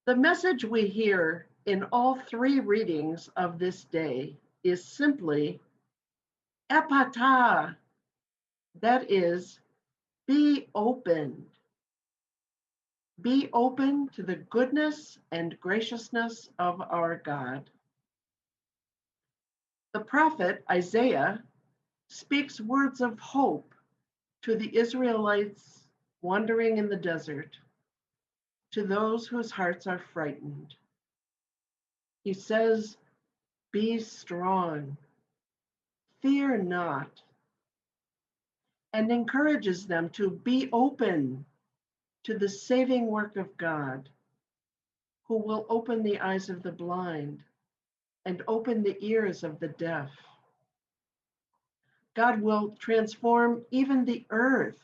The message we hear in all three readings of this day is simply epata, that is, be open. Be open to the goodness and graciousness of our God. The prophet Isaiah speaks words of hope to the Israelites wandering in the desert, to those whose hearts are frightened. He says, be strong, fear not, and encourages them to be open to the saving work of God, who will open the eyes of the blind and open the ears of the deaf. God will transform even the earth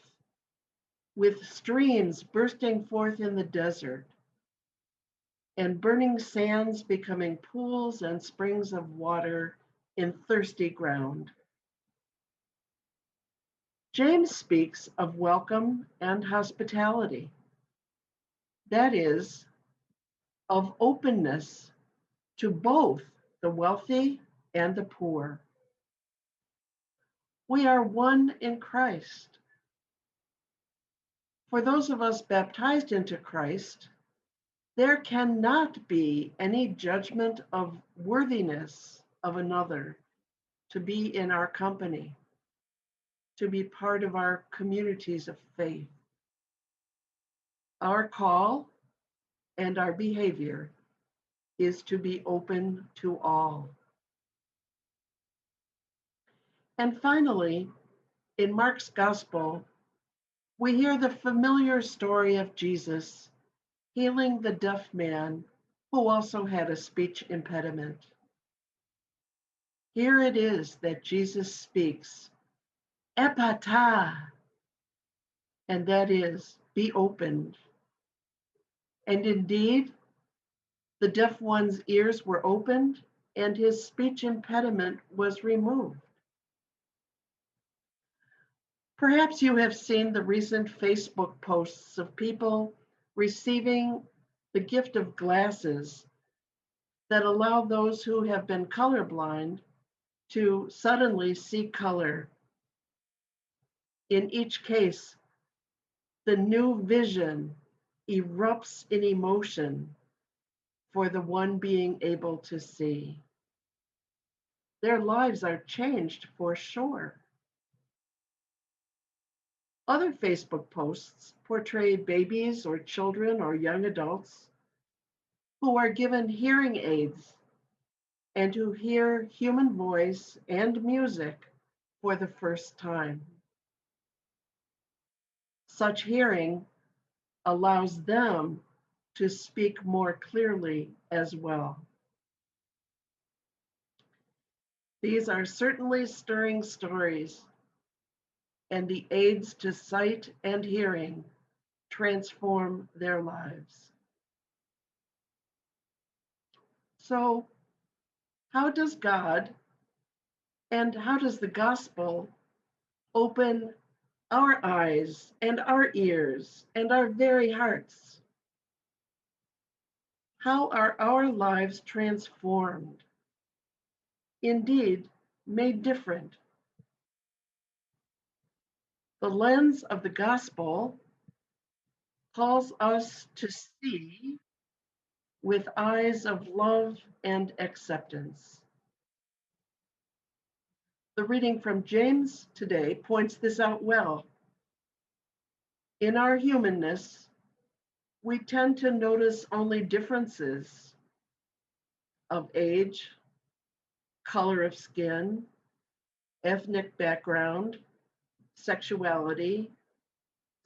with streams bursting forth in the desert and burning sands becoming pools and springs of water in thirsty ground. James speaks of welcome and hospitality. That is, of openness to both the wealthy and the poor. We are one in Christ. For those of us baptized into Christ, there cannot be any judgment of worthiness of another to be in our company, to be part of our communities of faith. Our call and our behavior is to be open to all. And finally, in Mark's Gospel, we hear the familiar story of Jesus healing the deaf man who also had a speech impediment. Here it is that Jesus speaks, epata, and that is, be opened. And indeed, the deaf one's ears were opened and his speech impediment was removed. Perhaps you have seen the recent Facebook posts of people receiving the gift of glasses that allow those who have been colorblind to suddenly see color. In each case, the new vision erupts in emotion for the one being able to see. Their lives are changed for sure. Other Facebook posts portray babies or children or young adults who are given hearing aids and who hear human voice and music for the first time. Such hearing allows them to speak more clearly as well. These are certainly stirring stories, and the aids to sight and hearing transform their lives. So, how does God and how does the gospel open our eyes and our ears and our very hearts? How are our lives transformed? Indeed, made different. The lens of the gospel calls us to see with eyes of love and acceptance. The reading from James today points this out well. In our humanness, we tend to notice only differences of age, color of skin, ethnic background, sexuality,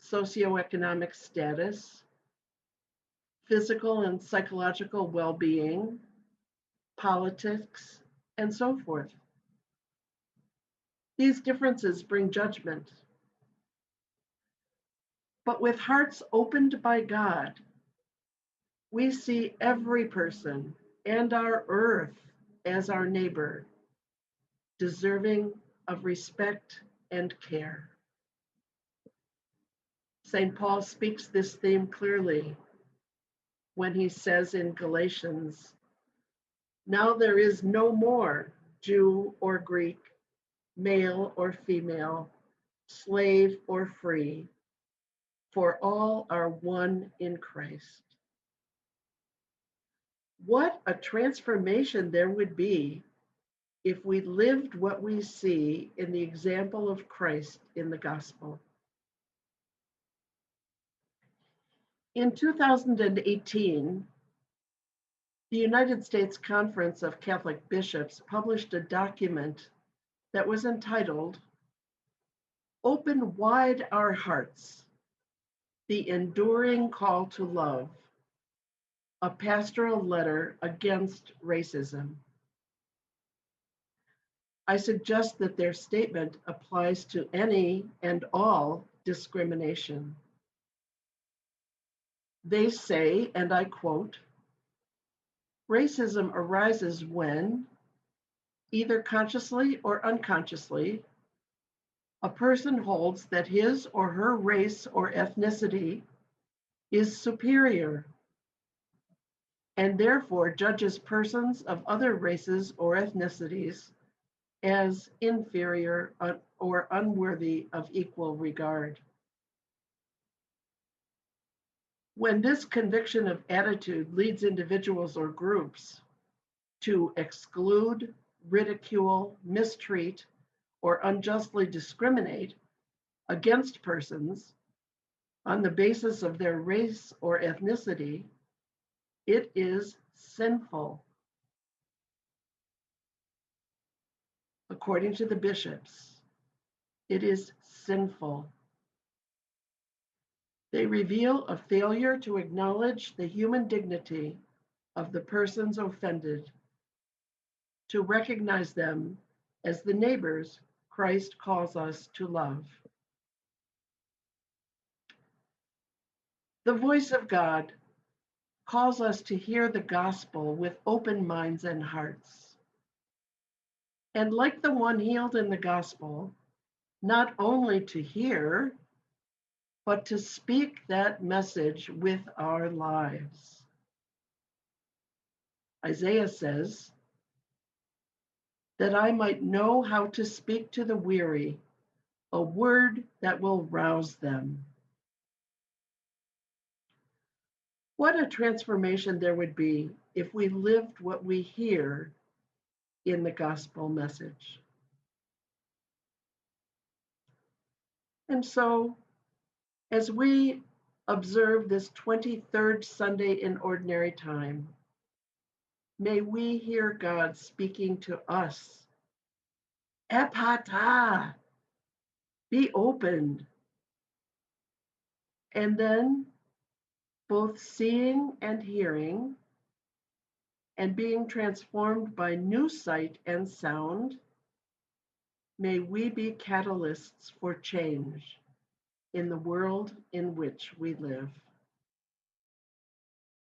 socioeconomic status, physical and psychological well-being, politics, and so forth. These differences bring judgment. But with hearts opened by God, we see every person and our earth as our neighbor, deserving of respect and care. St. Paul speaks this theme clearly. when he says in Galatians, "Now there is no more Jew or Greek, male or female, slave or free, for all are one in Christ." What a transformation there would be if we lived what we see in the example of Christ in the gospel. In 2018, the United States Conference of Catholic Bishops published a document that was entitled, "Open Wide Our Hearts, the Enduring Call to Love, a Pastoral Letter Against Racism." I suggest that their statement applies to any and all discrimination. They say, and I quote, "Racism arises when, either consciously or unconsciously, a person holds that his or her race or ethnicity is superior and therefore judges persons of other races or ethnicities as inferior or unworthy of equal regard." When this conviction of attitude leads individuals or groups to exclude, ridicule, mistreat, or unjustly discriminate against persons on the basis of their race or ethnicity, it is sinful. According to the bishops, it is sinful. They reveal a failure to acknowledge the human dignity of the persons offended, to recognize them as the neighbors Christ calls us to love. The voice of God calls us to hear the gospel with open minds and hearts. And like the one healed in the gospel, not only to hear, but to speak that message with our lives. Isaiah says, "That I might know how to speak to the weary, a word that will rouse them." What a transformation there would be if we lived what we hear in the gospel message. And so, as we observe this 23rd Sunday in Ordinary Time, may we hear God speaking to us. Ephata, be opened. And then both seeing and hearing and being transformed by new sight and sound, may we be catalysts for change in the world in which we live.